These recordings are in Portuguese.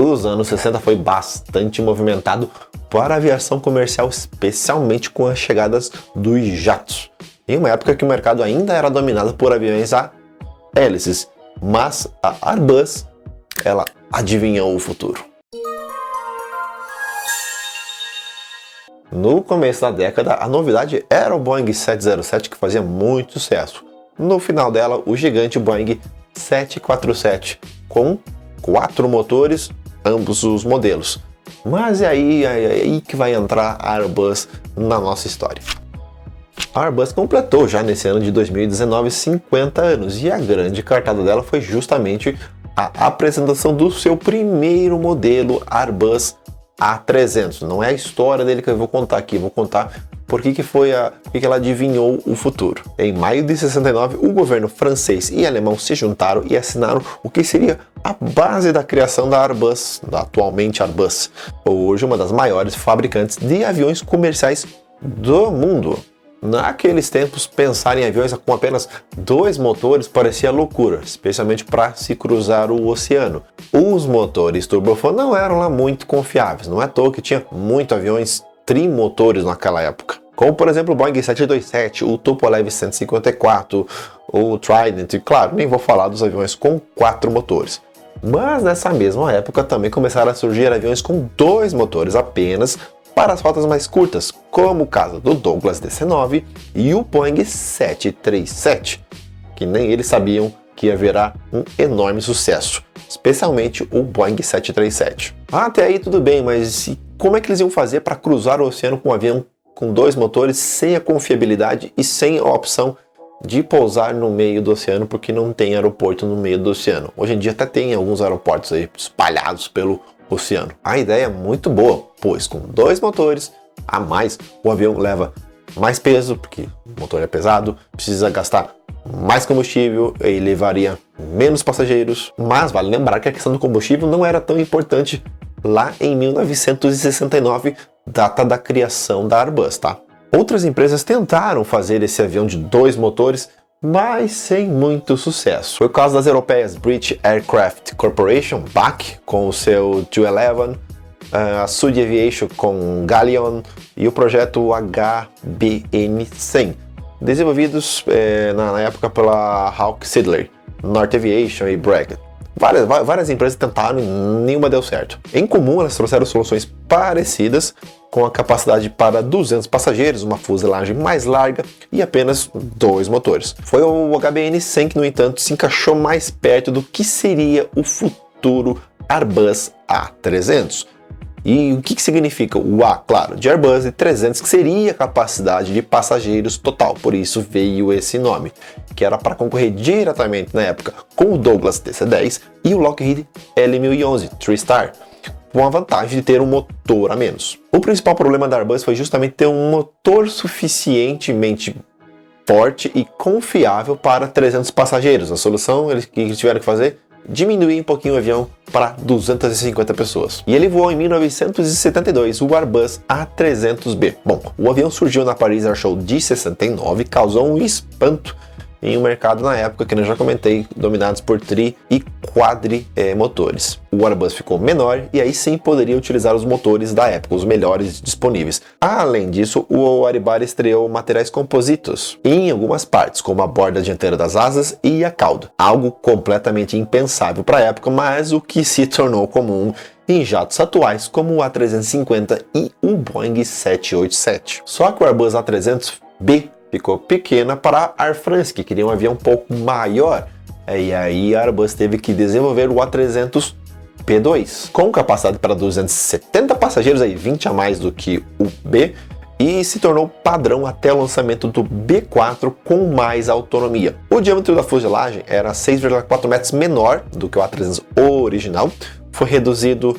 Os anos 60 foi bastante movimentado para a aviação comercial, especialmente com as chegadas dos jatos. Em uma época que o mercado ainda era dominado por aviões a hélices, mas a Airbus, ela adivinhou o futuro. No começo da década, a novidade era o Boeing 707, que fazia muito sucesso. No final dela, o gigante Boeing 747, com 4 motores, ambos os modelos. Mas é aí que vai entrar a Airbus na nossa história. A Airbus completou já nesse ano de 2019 50 anos, e a grande cartada dela foi justamente a apresentação do seu primeiro modelo Airbus A300. Não é a história dele que eu vou contar aqui, vou contar por que ela adivinhou o futuro. Em maio de 69, o governo francês e alemão se juntaram e assinaram o que seria a base da criação da Airbus, da atualmente Airbus, hoje uma das maiores fabricantes de aviões comerciais do mundo. Naqueles tempos, pensar em aviões com apenas 2 motores parecia loucura, especialmente para se cruzar o oceano. Os motores turbofan não eram lá muito confiáveis, não é à toa que tinha muitos aviões trimotores naquela época. Como por exemplo o Boeing 727, o Tupolev 154, o Trident, e claro, nem vou falar dos aviões com 4 motores. Mas nessa mesma época também começaram a surgir aviões com 2 motores apenas, para as rotas mais curtas, como o caso do Douglas DC-9 e o Boeing 737, que nem eles sabiam que haverá um enorme sucesso, especialmente o Boeing 737. Até aí tudo bem, mas como é que eles iam fazer para cruzar o oceano com um avião com 2 motores, sem a confiabilidade e sem a opção de pousar no meio do oceano, porque não tem aeroporto no meio do oceano? Hoje em dia até tem alguns aeroportos aí espalhados pelo oceano. A ideia é muito boa, pois com 2 motores a mais, o avião leva mais peso, porque o motor é pesado, precisa gastar mais combustível e levaria menos passageiros. Mas vale lembrar que a questão do combustível não era tão importante lá em 1969, data da criação da Airbus, tá? Outras empresas tentaram fazer esse avião de 2 motores, mas sem muito sucesso. Foi o caso das europeias British Aircraft Corporation, BAC, com o seu 211, a Sud Aviation com Galeon e o projeto HBN-100, desenvolvidos na época pela Hawk Siddeley, North Aviation e Bragg. Várias empresas tentaram e nenhuma deu certo. Em comum, elas trouxeram soluções parecidas, com a capacidade para 200 passageiros, uma fuselagem mais larga e apenas 2 motores. Foi o HBN-100 que, no entanto, se encaixou mais perto do que seria o futuro Airbus A300. E o que significa o A, claro, de Airbus, e 300, que seria a capacidade de passageiros total, por isso veio esse nome, que era para concorrer diretamente na época com o Douglas DC-10 e o Lockheed L1011 TriStar, com a vantagem de ter um motor a menos. O principal problema da Airbus foi justamente ter um motor suficientemente forte e confiável para 300 passageiros. A solução que eles tiveram que fazer, diminuir um pouquinho o avião para 250 pessoas. E ele voou em 1972, o Airbus A300B. Bom, o avião surgiu na Paris Air Show de 69 e causou um espanto em um mercado na época, que eu já comentei, dominados por tri e quadri motores. O Airbus ficou menor e aí sim poderia utilizar os motores da época, os melhores disponíveis. Além disso, o Airbus estreou materiais compositos em algumas partes, como a borda dianteira das asas e a cauda. Algo completamente impensável para a época, mas o que se tornou comum em jatos atuais, como o A350 e o Boeing 787. Só que o Airbus A300B ficou pequena para a Air France, que queria um avião um pouco maior. E aí a Airbus teve que desenvolver o A300P2, com capacidade para 270 passageiros, aí 20 a mais do que o B, e se tornou padrão até o lançamento do B4 com mais autonomia. O diâmetro da fuselagem era 6,4 metros menor do que o A300 original, foi reduzido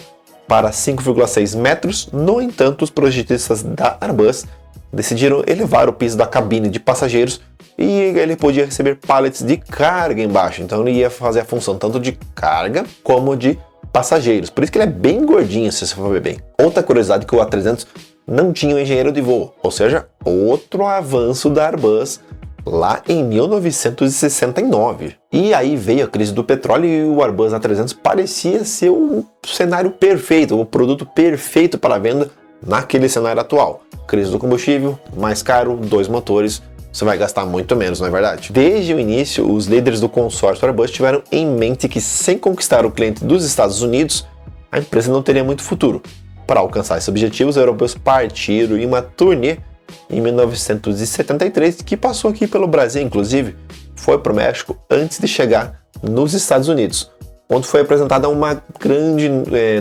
para 5,6 metros, no entanto os projetistas da Airbus decidiram elevar o piso da cabine de passageiros e ele podia receber pallets de carga embaixo, então ele ia fazer a função tanto de carga como de passageiros, por isso que ele é bem gordinho, se você for ver bem. Outra curiosidade, que o A300 não tinha um engenheiro de voo, ou seja, outro avanço da Airbus lá em 1969. E aí veio a crise do petróleo e o Airbus A300 parecia ser o cenário perfeito, o produto perfeito para a venda naquele cenário atual. Crise do combustível, mais caro, 2 motores, você vai gastar muito menos, não é verdade? Desde o início, os líderes do consórcio Airbus tiveram em mente que sem conquistar o cliente dos Estados Unidos, a empresa não teria muito futuro. Para alcançar esses objetivos, os europeus partiram em uma turnê em 1973, que passou aqui pelo Brasil, inclusive, foi para o México antes de chegar nos Estados Unidos, onde foi apresentada uma grande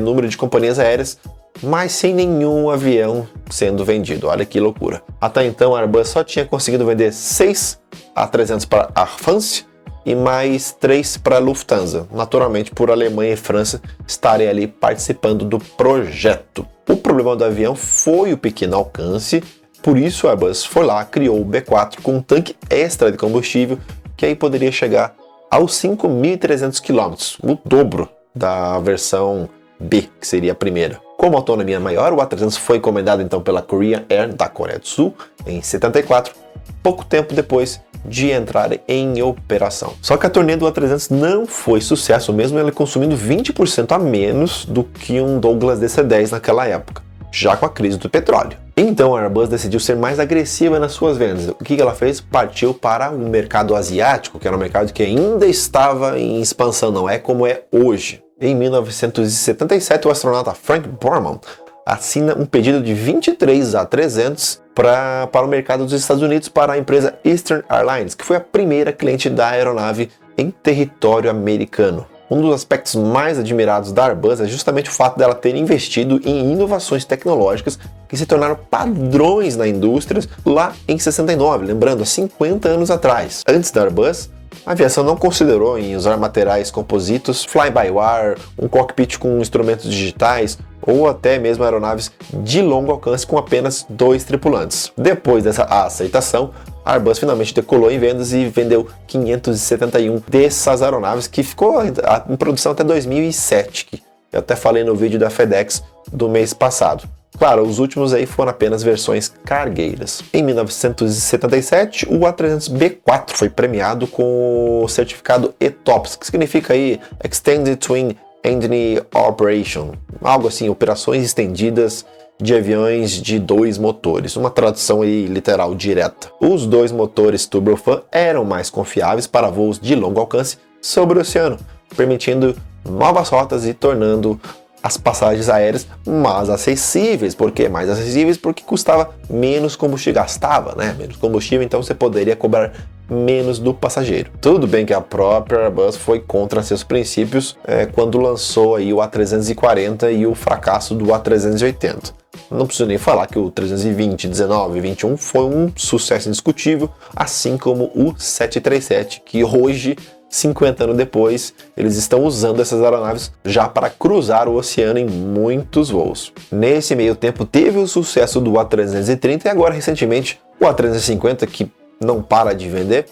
número de companhias aéreas, mas sem nenhum avião sendo vendido. Olha que loucura. Até então, a Airbus só tinha conseguido vender 6 A300 para a Air France e mais 3 para a Lufthansa, naturalmente por Alemanha e França estarem ali participando do projeto. O problema do avião foi o pequeno alcance, por isso a Airbus foi lá, criou o B4 com um tanque extra de combustível que aí poderia chegar aos 5.300 km, o dobro da versão B, que seria a primeira. Com uma autonomia maior, o A300 foi encomendado então pela Korean Air da Coreia do Sul em 74, pouco tempo depois de entrar em operação. Só que a turnê do A300 não foi sucesso, mesmo ele consumindo 20% a menos do que um Douglas DC-10 naquela época, já com a crise do petróleo. Então a Airbus decidiu ser mais agressiva nas suas vendas. O que ela fez? Partiu para o mercado asiático, que era um mercado que ainda estava em expansão, não é como é hoje. Em 1977, o astronauta Frank Borman assina um pedido de 23 A300 para o mercado dos Estados Unidos para a empresa Eastern Airlines, que foi a primeira cliente da aeronave em território americano. Um dos aspectos mais admirados da Airbus é justamente o fato dela ter investido em inovações tecnológicas que se tornaram padrões na indústria lá em 69, lembrando, há 50 anos atrás. Antes da Airbus, a aviação não considerou em usar materiais compositos, fly-by-wire, um cockpit com instrumentos digitais ou até mesmo aeronaves de longo alcance com apenas 2 tripulantes. Depois dessa aceitação, a Airbus finalmente decolou em vendas e vendeu 571 dessas aeronaves, que ficou em produção até 2007, que eu até falei no vídeo da FedEx do mês passado. Claro, os últimos aí foram apenas versões cargueiras. Em 1977, o A300B4 foi premiado com o certificado ETOPS, que significa aí Extended Twin Engine Operation, algo assim, operações estendidas de aviões de 2 motores, uma tradução aí literal direta. Os 2 motores turbofan eram mais confiáveis para voos de longo alcance sobre o oceano, permitindo novas rotas e tornando as passagens aéreas mais acessíveis. Por que mais acessíveis? Porque custava menos combustível, gastava, menos combustível, então você poderia cobrar menos do passageiro. Tudo bem que a própria Airbus foi contra seus princípios quando lançou aí o A340 e o fracasso do A380. Não preciso nem falar que o 320, 19 e 21 foi um sucesso indiscutível, assim como o 737, que hoje, 50 anos depois, eles estão usando essas aeronaves já para cruzar o oceano em muitos voos. Nesse meio tempo teve o sucesso do A330 e agora recentemente o A350, que não para de vender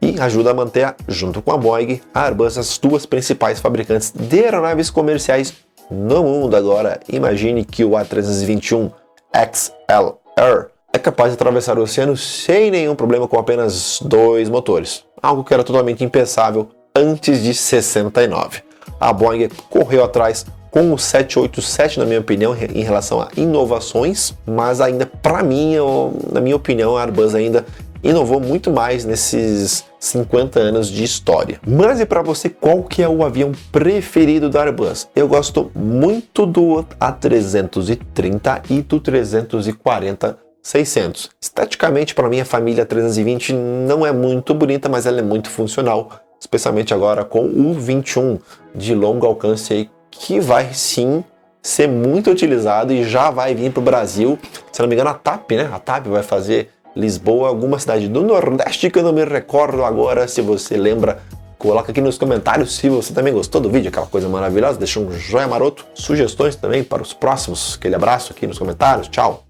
e ajuda a manter, junto com a Boeing, a Airbus, as 2 principais fabricantes de aeronaves comerciais no mundo. Agora imagine que o A321 XLR é capaz de atravessar o oceano sem nenhum problema com apenas 2 motores, algo que era totalmente impensável antes de 69. A Boeing correu atrás com o 787, na minha opinião, em relação a inovações, mas ainda, na minha opinião, a Airbus ainda inovou muito mais nesses 50 anos de história. Mas e para você, qual que é o avião preferido da Airbus? Eu gosto muito do A330 e do 340-600. Esteticamente, para mim, a família 320 não é muito bonita, mas ela é muito funcional, especialmente agora com o 21 de longo alcance aí, que vai sim ser muito utilizado e já vai vir para o Brasil. Se não me engano, a TAP, A TAP vai fazer Lisboa, alguma cidade do Nordeste que eu não me recordo agora. Se você lembra, coloca aqui nos comentários. Se você também gostou do vídeo, aquela coisa maravilhosa, deixa um joinha maroto, sugestões também para os próximos. Aquele abraço aqui nos comentários, tchau!